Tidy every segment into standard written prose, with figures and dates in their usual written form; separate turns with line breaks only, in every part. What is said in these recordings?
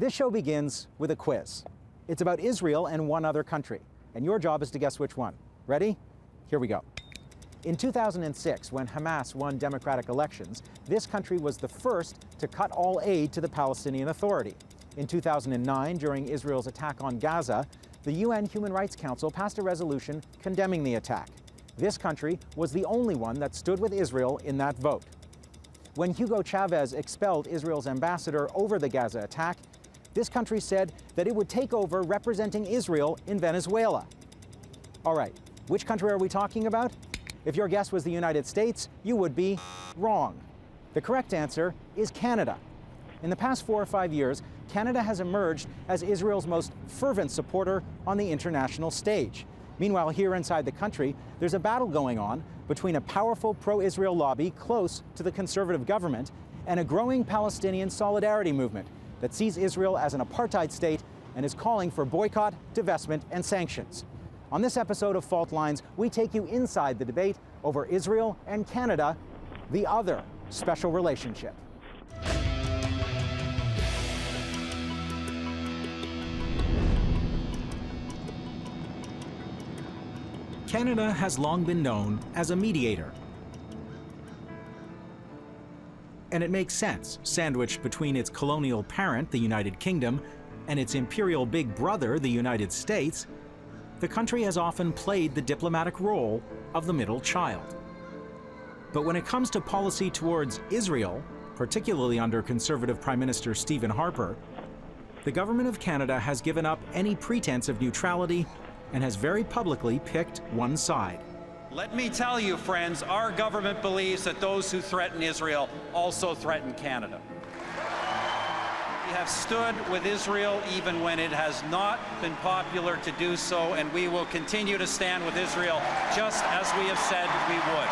This show begins with a quiz. It's about Israel and one other country, and your job is to guess which one. Ready? Here we go. In 2006, when Hamas won democratic elections, this country was the first to cut all aid to the Palestinian Authority. In 2009, during Israel's attack on Gaza, the UN Human Rights Council passed a resolution condemning the attack. This country was the only one that stood with Israel in that vote. When Hugo Chavez expelled Israel's ambassador over the Gaza attack, this country said that it would take over representing Israel in Venezuela. All right, which country are we talking about? If your guess was the United States, you would be wrong. The correct answer is Canada. In the past 4 or 5 years, Canada has emerged as Israel's most fervent supporter on the international stage. Meanwhile, here inside the country, there's a battle going on between a powerful pro-Israel lobby close to the conservative government and a growing Palestinian solidarity movement that sees Israel as an apartheid state and is calling for boycott, divestment, and sanctions. On this episode of Fault Lines, we take you inside the debate over Israel and Canada, the other special relationship. Canada has long been known as a mediator. And it makes sense, sandwiched between its colonial parent, the United Kingdom, and its imperial big brother, the United States, the country has often played the diplomatic role of the middle child. But when it comes to policy towards Israel, particularly under Conservative Prime Minister Stephen Harper, the government of Canada has given up any pretense of neutrality and has very publicly picked one side.
Let me tell you, friends, our government believes that those who threaten Israel also threaten Canada. We have stood with Israel even when it has not been popular to do so, and we will continue to stand with Israel just as we have said we would.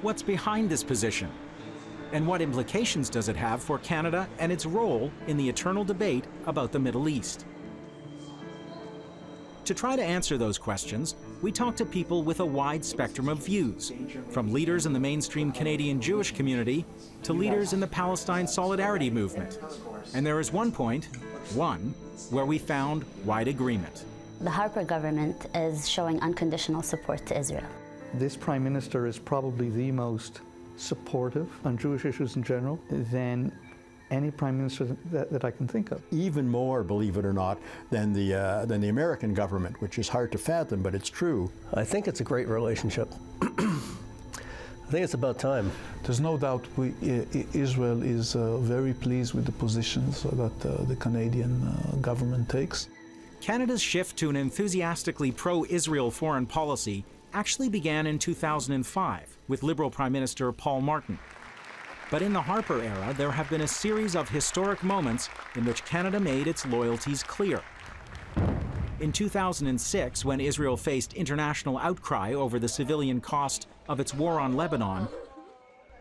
What's behind this position? And what implications does it have for Canada and its role in the eternal debate about the Middle East? To try to answer those questions, we talk to people with a wide spectrum of views, from leaders in the mainstream Canadian Jewish community to leaders in the Palestine Solidarity Movement. And there is one point, where we found wide agreement.
The Harper government is showing unconditional support to Israel.
This Prime Minister is probably the most supportive on Jewish issues in general than any Prime Minister that I can think of.
Even more, believe it or not, than the American government, which is hard to fathom, but it's true.
I think it's a great relationship. I think it's about time.
There's no doubt Israel is very pleased with the positions that the Canadian government takes.
Canada's shift to an enthusiastically pro-Israel foreign policy actually began in 2005 with Liberal Prime Minister Paul Martin. But in the Harper era, there have been a series of historic moments in which Canada made its loyalties clear. In 2006, when Israel faced international outcry over the civilian cost of its war on Lebanon,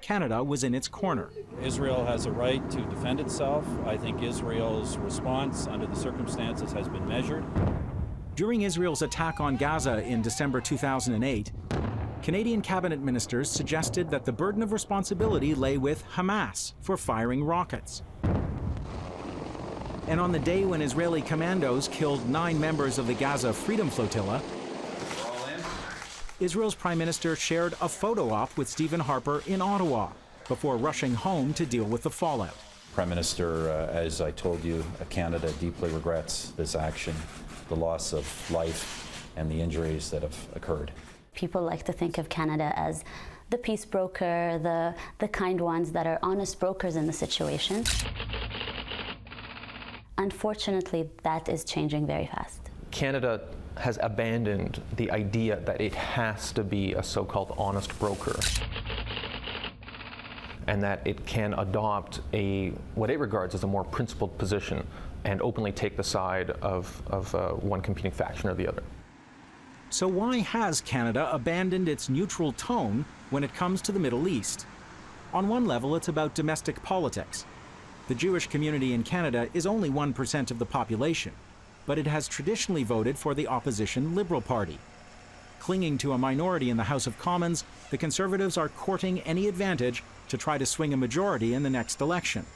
Canada was in its corner.
Israel has a right to defend itself. I think Israel's response under the circumstances has been measured.
During Israel's attack on Gaza in December 2008, Canadian cabinet ministers suggested that the burden of responsibility lay with Hamas for firing rockets. And on the day when Israeli commandos killed 9 members of the Gaza Freedom Flotilla, Israel's prime minister shared a photo op with Stephen Harper in Ottawa before rushing home to deal with the fallout.
Prime Minister, as I told you, Canada deeply regrets this action, the loss of life and the injuries that have occurred.
People like to think of Canada as the peace broker, the kind ones that are honest brokers in the situation. Unfortunately, that is changing very fast.
Canada has abandoned the idea that it has to be a so-called honest broker, and that it can adopt what it regards as a more principled position and openly take the side of one competing faction or the other.
So why has Canada abandoned its neutral tone when it comes to the Middle East? On one level, it's about domestic politics. The Jewish community in Canada is only 1% of the population, but it has traditionally voted for the opposition Liberal Party. Clinging to a minority in the House of Commons, the Conservatives are courting any advantage to try to swing a majority in the next election.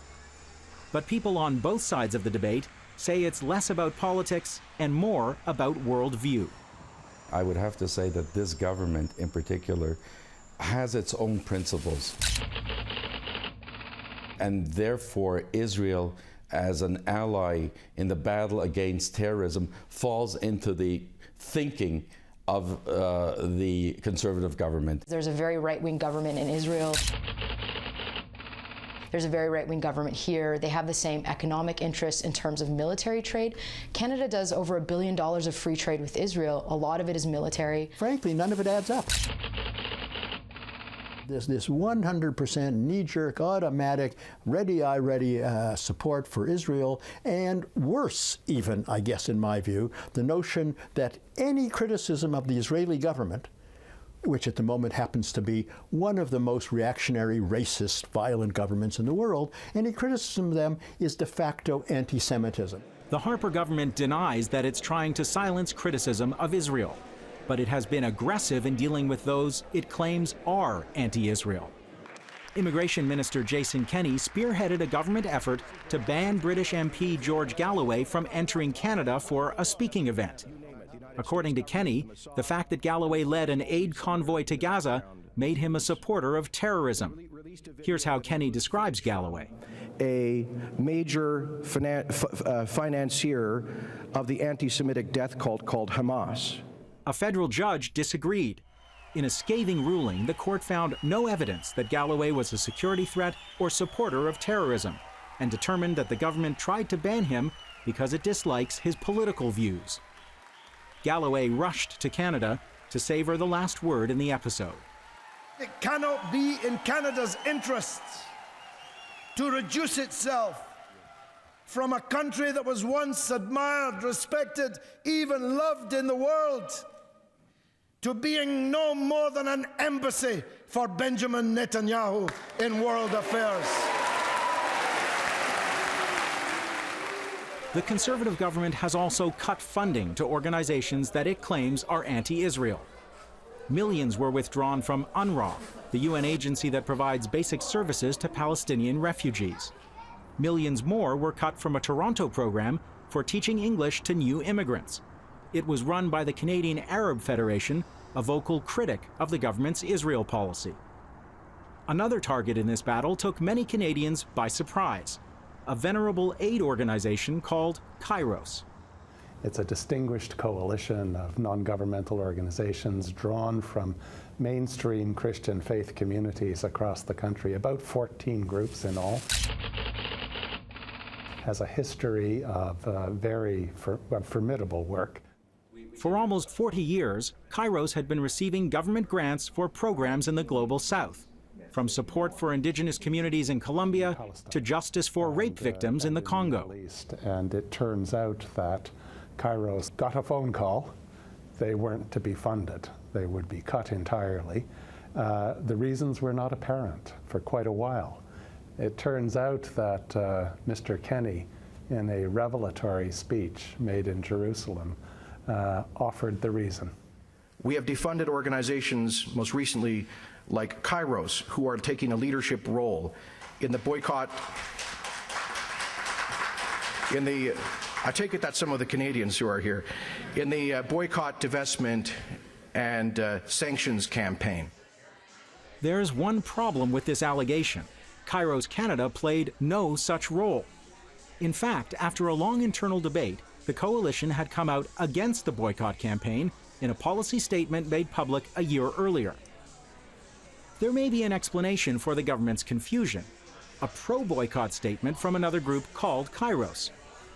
But people on both sides of the debate say it's less about politics and more about worldview.
I would have to say that this government in particular has its own principles. And therefore, Israel, as an ally in the battle against terrorism, falls into the thinking of the conservative government.
There's a very right-wing government in Israel. There's a very right-wing government here. They have the same economic interests in terms of military trade. Canada does over $1 billion of free trade with Israel. A lot of it is military.
Frankly, none of it adds up. There's this 100% knee-jerk, automatic, ready support for Israel, and worse even, I guess in my view, the notion that any criticism of the Israeli government, which at the moment happens to be one of the most reactionary, racist, violent governments in the world, any criticism of them is de facto anti-Semitism.
The Harper government denies that it's trying to silence criticism of Israel, but it has been aggressive in dealing with those it claims are anti-Israel. Immigration Minister Kenney spearheaded a government effort to ban British MP George Galloway from entering Canada for a speaking event. According to Kenney, the fact that Galloway led an aid convoy to Gaza made him a supporter of terrorism. Here's how Kenney describes Galloway.
A major financier of the anti-Semitic death cult called Hamas.
A federal judge disagreed. In a scathing ruling, the court found no evidence that Galloway was a security threat or supporter of terrorism, and determined that the government tried to ban him because it dislikes his political views. Galloway rushed to Canada to savor the last word in the episode.
It cannot be in Canada's interests to reduce itself from a country that was once admired, respected, even loved in the world, to being no more than an embassy for Benjamin Netanyahu in world affairs.
The Conservative government has also cut funding to organizations that it claims are anti-Israel. Millions were withdrawn from UNRWA, the UN agency that provides basic services to Palestinian refugees. Millions more were cut from a Toronto program for teaching English to new immigrants. It was run by the Canadian Arab Federation, a vocal critic of the government's Israel policy. Another target in this battle took many Canadians by surprise: a venerable aid organization called Kairos.
It's a distinguished coalition of non-governmental organizations drawn from mainstream Christian faith communities across the country, about 14 groups in all. Has a history of very formidable work.
For almost 40 years, Kairos had been receiving government grants for programs in the Global South, from support for indigenous communities in Colombia to justice for rape victims in the Congo.
And it turns out that Kairos got a phone call. They weren't to be funded. They would be cut entirely. The reasons were not apparent for quite a while. It turns out that Mr. Kenney, in a revelatory speech made in Jerusalem, offered the reason.
We have defunded organizations, most recently like Kairos, who are taking a leadership role in the boycott, I take it that some of the Canadians who are here, in the boycott, divestment, and sanctions campaign.
There's one problem with this allegation. Kairos Canada played no such role. In fact, after a long internal debate, the coalition had come out against the boycott campaign in a policy statement made public a year earlier. There may be an explanation for the government's confusion: a pro-boycott statement from another group called Kairos.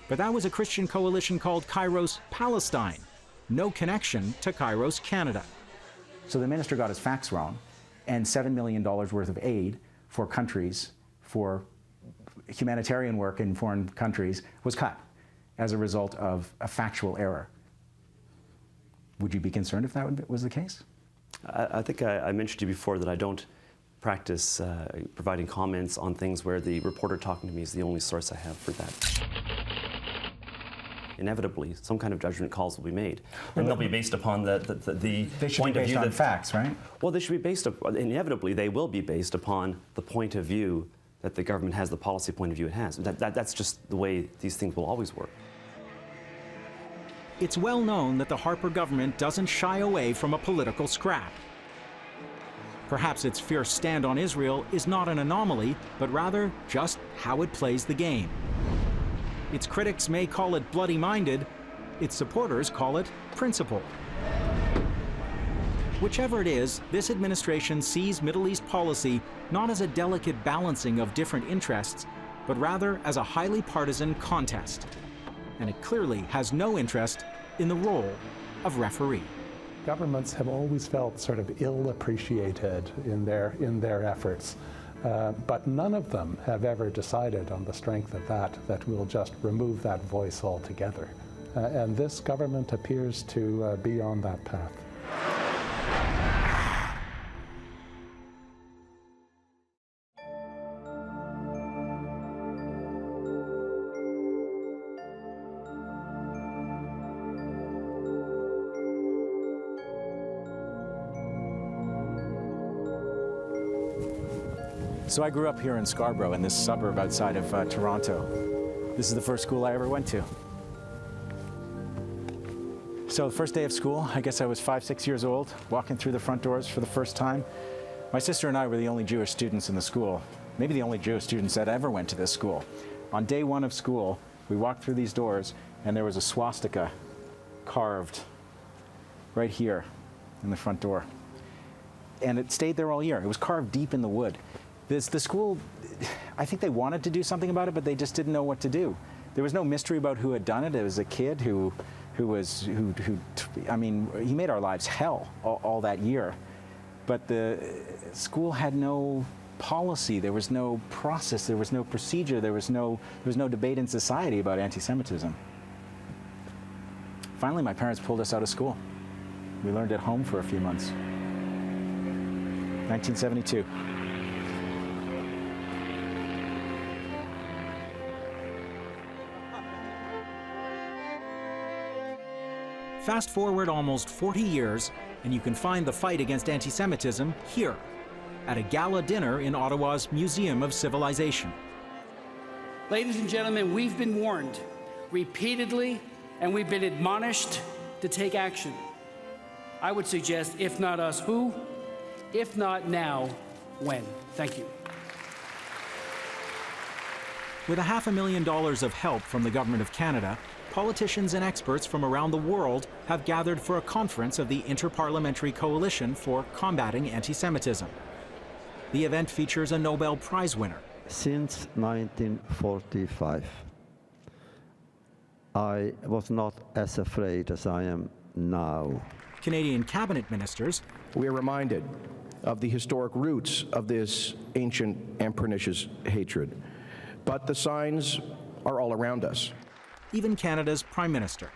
But that was a Christian coalition called Kairos Palestine. No connection to Kairos Canada.
So the minister got his facts wrong, and $7 million worth of aid for countries, for humanitarian work in foreign countries, was cut as a result of a factual error. Would you be concerned if that was the case?
I think I mentioned to you before that I don't practice providing comments on things where the reporter talking to me is the only source I have for that. Inevitably, some kind of judgment calls will be made, and they'll be based upon the point of view
on facts, right?
Well, they should be based inevitably they will be based upon the point of view that the government has the policy point of view it has. That's just the way these things will always work.
It's well known that the Harper government doesn't shy away from a political scrap. Perhaps its fierce stand on Israel is not an anomaly, but rather just how it plays the game. Its critics may call it bloody-minded, its supporters call it principled. Whichever it is, this administration sees Middle East policy not as a delicate balancing of different interests, but rather as a highly partisan contest. And it clearly has no interest in the role of referee.
Governments have always felt sort of ill-appreciated in their efforts, but none of them have ever decided on the strength of that we'll just remove that voice altogether. And this government appears to be on that path.
So I grew up here in Scarborough, in this suburb outside of Toronto. This is the first school I ever went to. So the first day of school, I guess I was 5, 6 years old, walking through the front doors for the first time. My sister and I were the only Jewish students in the school, maybe the only Jewish students that ever went to this school. On day 1 of school, we walked through these doors, and there was a swastika carved right here in the front door. And it stayed there all year. It was carved deep in the wood. The school, I think they wanted to do something about it, but they just didn't know what to do. There was no mystery about who had done it. It was a kid who I mean, he made our lives hell all that year. But the school had no policy. There was no process. There was no procedure. There was no debate in society about anti-Semitism. Finally, my parents pulled us out of school. We learned at home for a few months. 1972. Fast forward almost 40 years, and you can find the fight against anti-Semitism here, at a gala dinner in Ottawa's Museum of Civilization.
Ladies and gentlemen, we've been warned repeatedly, and we've been admonished to take action. I would suggest, if not us, who? If not now, when? Thank you.
With $500,000 of help from the Government of Canada, politicians and experts from around the world have gathered for a conference of the Inter-Parliamentary Coalition for Combating Anti-Semitism. The event features a Nobel Prize winner.
Since 1945, I was not as afraid as I am now.
Canadian cabinet ministers.
We are reminded of the historic roots of this ancient and pernicious hatred, but the signs are all around us.
Even Canada's Prime Minister.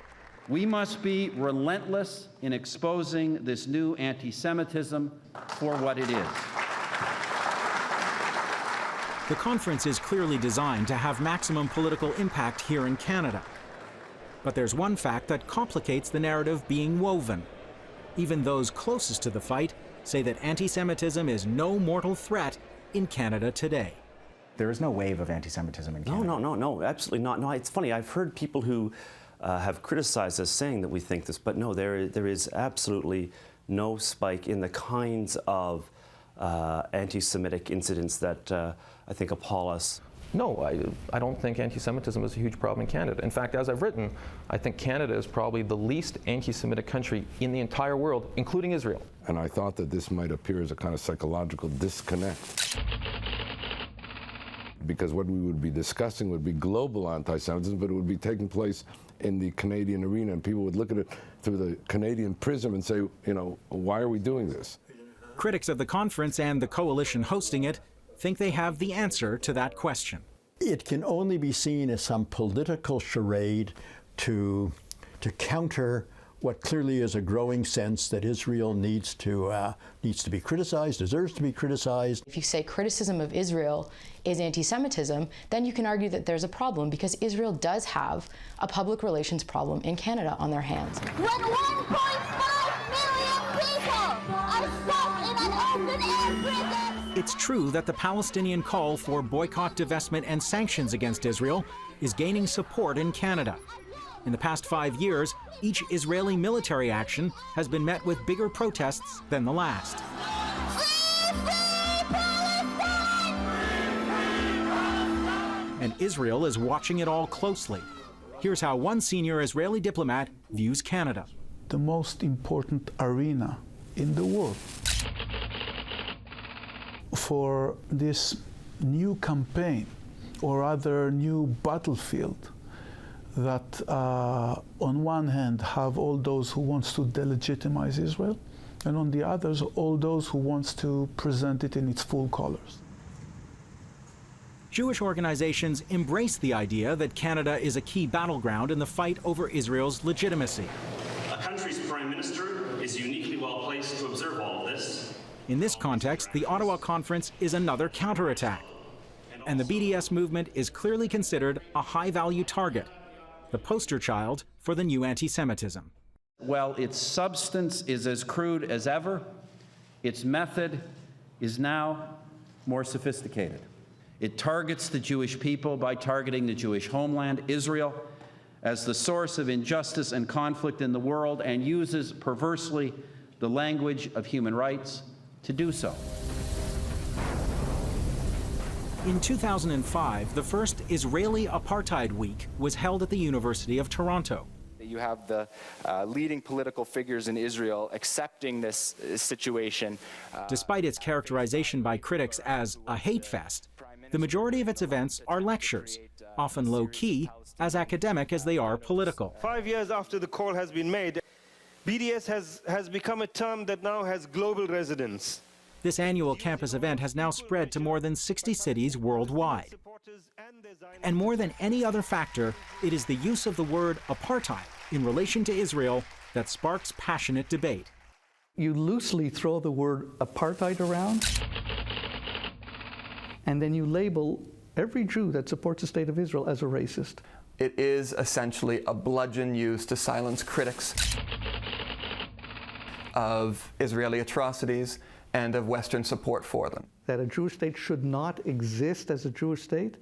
We must be relentless in exposing this new anti-Semitism for what it is.
The conference is clearly designed to have maximum political impact here in Canada. But there's one fact that complicates the narrative being woven. Even those closest to the fight say that anti-Semitism is no mortal threat in Canada today.
There is no wave of anti-Semitism in Canada.
No, absolutely not. No, it's funny. I've heard people who have criticized us saying that we think this, but no, there is absolutely no spike in the kinds of anti-Semitic incidents that I think appall us.
No, I don't think anti-Semitism is a huge problem in Canada. In fact, as I've written, I think Canada is probably the least anti-Semitic country in the entire world, including Israel.
And I thought that this might appear as a kind of psychological disconnect, because what we would be discussing would be global anti-Semitism, but it would be taking place in the Canadian arena, and people would look at it through the Canadian prism and say, you know, why are we doing this?
Critics of the conference and the coalition hosting it think they have the answer to that question.
It can only be seen as some political charade to counter what clearly is a growing sense that Israel needs to be criticized, deserves to be criticized.
If you say criticism of Israel is anti-Semitism, then you can argue that there's a problem, because Israel does have a public relations problem in Canada on their hands.
When 1.5 million people are stuck in an open-air prison,
It's true that the Palestinian call for boycott, divestment, and sanctions against Israel is gaining support in Canada. In the past 5 years, each Israeli military action has been met with bigger protests than the last. And Israel is watching it all closely. Here's how one senior Israeli diplomat views Canada.
The most important arena in the world for this new campaign, or rather new battlefield, that on one hand have all those who wants to delegitimize Israel, and on the others all those who wants to present it in its full colors.
Jewish organizations embrace the idea that Canada is a key battleground in the fight over Israel's legitimacy.
A country's prime minister is uniquely well placed to observe all of this.
In this context, the Ottawa Conference is another counterattack. And the BDS movement is clearly considered a high-value target, the poster child for the new anti-Semitism.
Well, its substance is as crude as ever. Its method is now more sophisticated. It targets the Jewish people by targeting the Jewish homeland, Israel, as the source of injustice and conflict in the world, and uses perversely the language of human rights to do so.
In 2005, the first Israeli Apartheid Week was held at the University of Toronto.
You have the leading political figures in Israel accepting this situation.
Despite its characterization by critics as a hate fest, the majority of its events are lectures, often low-key, as academic as they are political.
5 years after the call has been made, BDS has become a term that now has global resonance.
This annual campus event has now spread to more than 60 cities worldwide. And more than any other factor, it is the use of the word apartheid in relation to Israel that sparks passionate debate.
You loosely throw the word apartheid around, and then you label every Jew that supports the state of Israel as a racist.
It is essentially a bludgeon used to silence critics of Israeli atrocities and of Western support for them.
That a Jewish state should not exist as a Jewish state,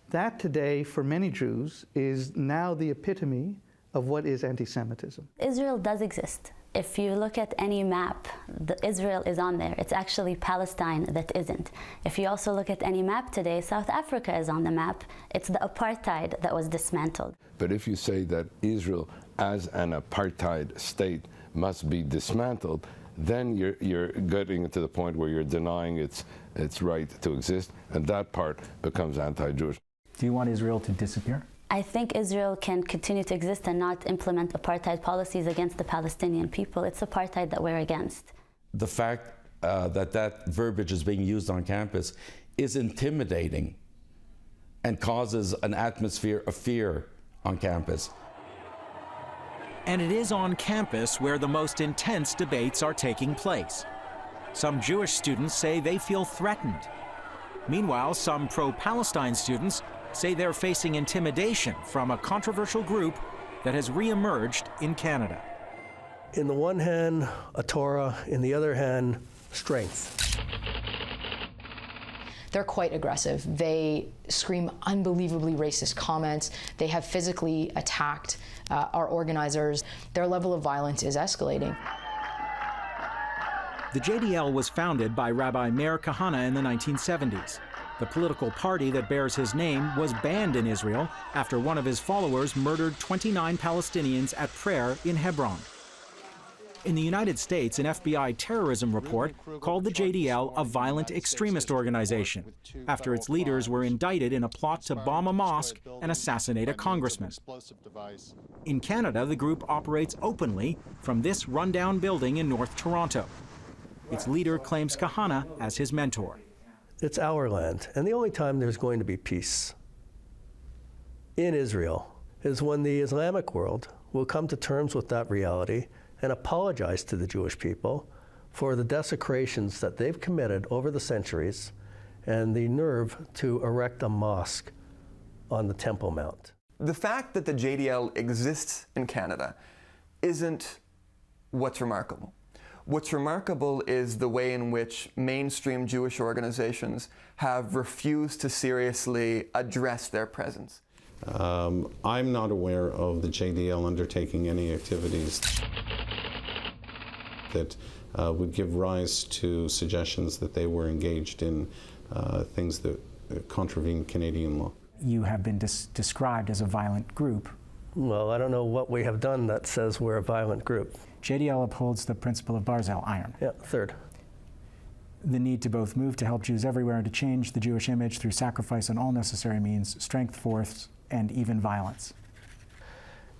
that today, for many Jews, is now the epitome of what is anti-Semitism.
Israel does exist. If you look at any map, Israel is on there. It's actually Palestine that isn't. If you also look at any map today, South Africa is on the map. It's the apartheid that was dismantled.
But if you say that Israel as an apartheid state must be dismantled, then you're getting to the point where you're denying its right to exist, and that part becomes anti-Jewish.
Do you want Israel to disappear?
I think Israel can continue to exist and not implement apartheid policies against the Palestinian people. It's apartheid that we're against.
The fact that verbiage is being used on campus is intimidating and causes an atmosphere of fear on campus.
And it is on campus where the most intense debates are taking place. Some Jewish students say they feel threatened. Meanwhile, some pro-Palestine students say they're facing intimidation from a controversial group that has re-emerged in Canada.
In the one hand, a Torah, in the other hand, strength.
They're quite aggressive. They scream unbelievably racist comments. They have physically attacked our organizers. Their level of violence is escalating.
The JDL was founded by Rabbi Meir in the 1970s. The political party that bears his name was banned in Israel after one of his followers murdered 29 Palestinians at prayer in Hebron. In the United States, an FBI terrorism report called the JDL a violent extremist organization after its leaders were indicted in a plot to bomb a mosque and assassinate a congressman. In Canada, the group operates openly from this rundown building in North Toronto. Its leader claims Kahana as his mentor.
It's our land, and the only time there's going to be peace in Israel is when the Islamic world will come to terms with that reality and apologize to the Jewish people for the desecrations that they've committed over the centuries and the nerve to erect a mosque on the Temple Mount.
The fact that the JDL exists in Canada isn't what's remarkable. What's remarkable is the way in which mainstream Jewish organizations have refused to seriously address their presence.
I'm not aware of the JDL undertaking any activities that would give rise to suggestions that they were engaged in things that contravene Canadian law.
You have been described as a violent group.
Well, I don't know what we have done that says we're a violent group.
JDL upholds the principle of Barzell, iron.
Yeah, third.
The need to both move to help Jews everywhere and to change the Jewish image through sacrifice on all necessary means, strength, force, and even violence.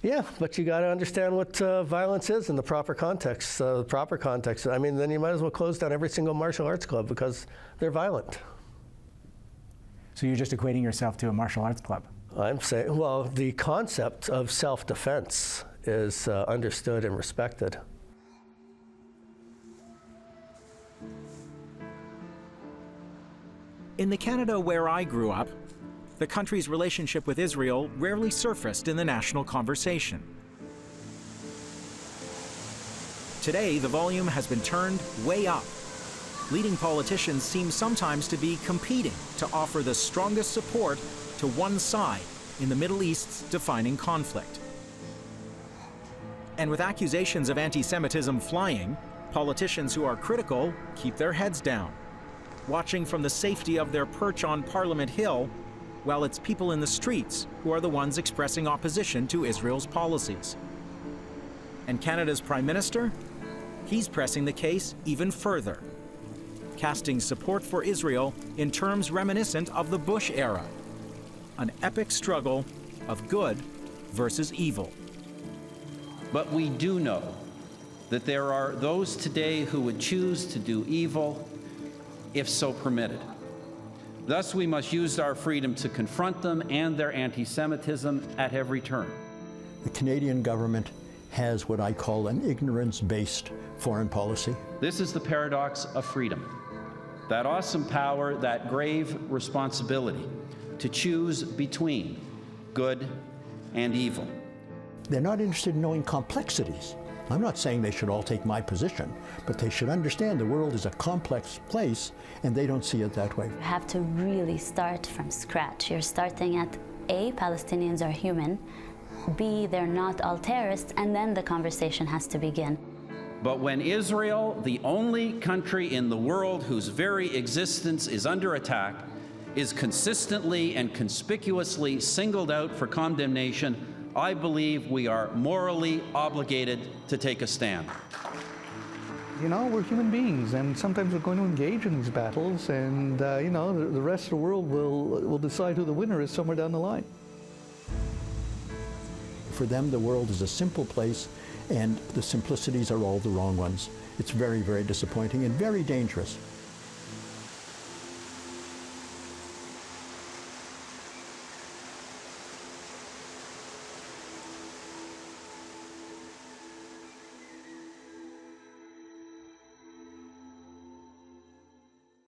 Yeah, but you got to understand what violence is in the proper context. The proper context, I mean, then you might as well close down every single martial arts club because they're violent.
So you're just equating yourself to a martial arts club?
I'm saying, well, the concept of self-defense is understood and respected.
In the Canada where I grew up, the country's relationship with Israel rarely surfaced in the national conversation. Today, the volume has been turned way up. Leading politicians seem sometimes to be competing to offer the strongest support to one side in the Middle East's defining conflict. And with accusations of anti-Semitism flying, politicians who are critical keep their heads down, watching from the safety of their perch on Parliament Hill, while it's people in the streets who are the ones expressing opposition to Israel's policies. And Canada's Prime Minister? He's pressing the case even further, casting support for Israel in terms reminiscent of the Bush era, an epic struggle of good versus evil.
But we do know that there are those today who would choose to do evil if so permitted. Thus, we must use our freedom to confront them and their anti-Semitism at every turn.
The Canadian government has what I call an ignorance-based foreign policy.
This is the paradox of freedom. That awesome power, that grave responsibility to choose between good and evil.
They're not interested in knowing complexities. I'm not saying they should all take my position, but they should understand the world is a complex place and they don't see it that way.
You have to really start from scratch. You're starting at A, Palestinians are human, B, they're not all terrorists, and then the conversation has to begin.
But when Israel, the only country in the world whose very existence is under attack, is consistently and conspicuously singled out for condemnation, I believe we are morally obligated to take a stand.
You know, we're human beings, and sometimes we're going to engage in these battles, and you know, the rest of the world will decide who the winner is somewhere down the line.
For them, the world is a simple place, and the simplicities are all the wrong ones. It's very, very disappointing and very dangerous.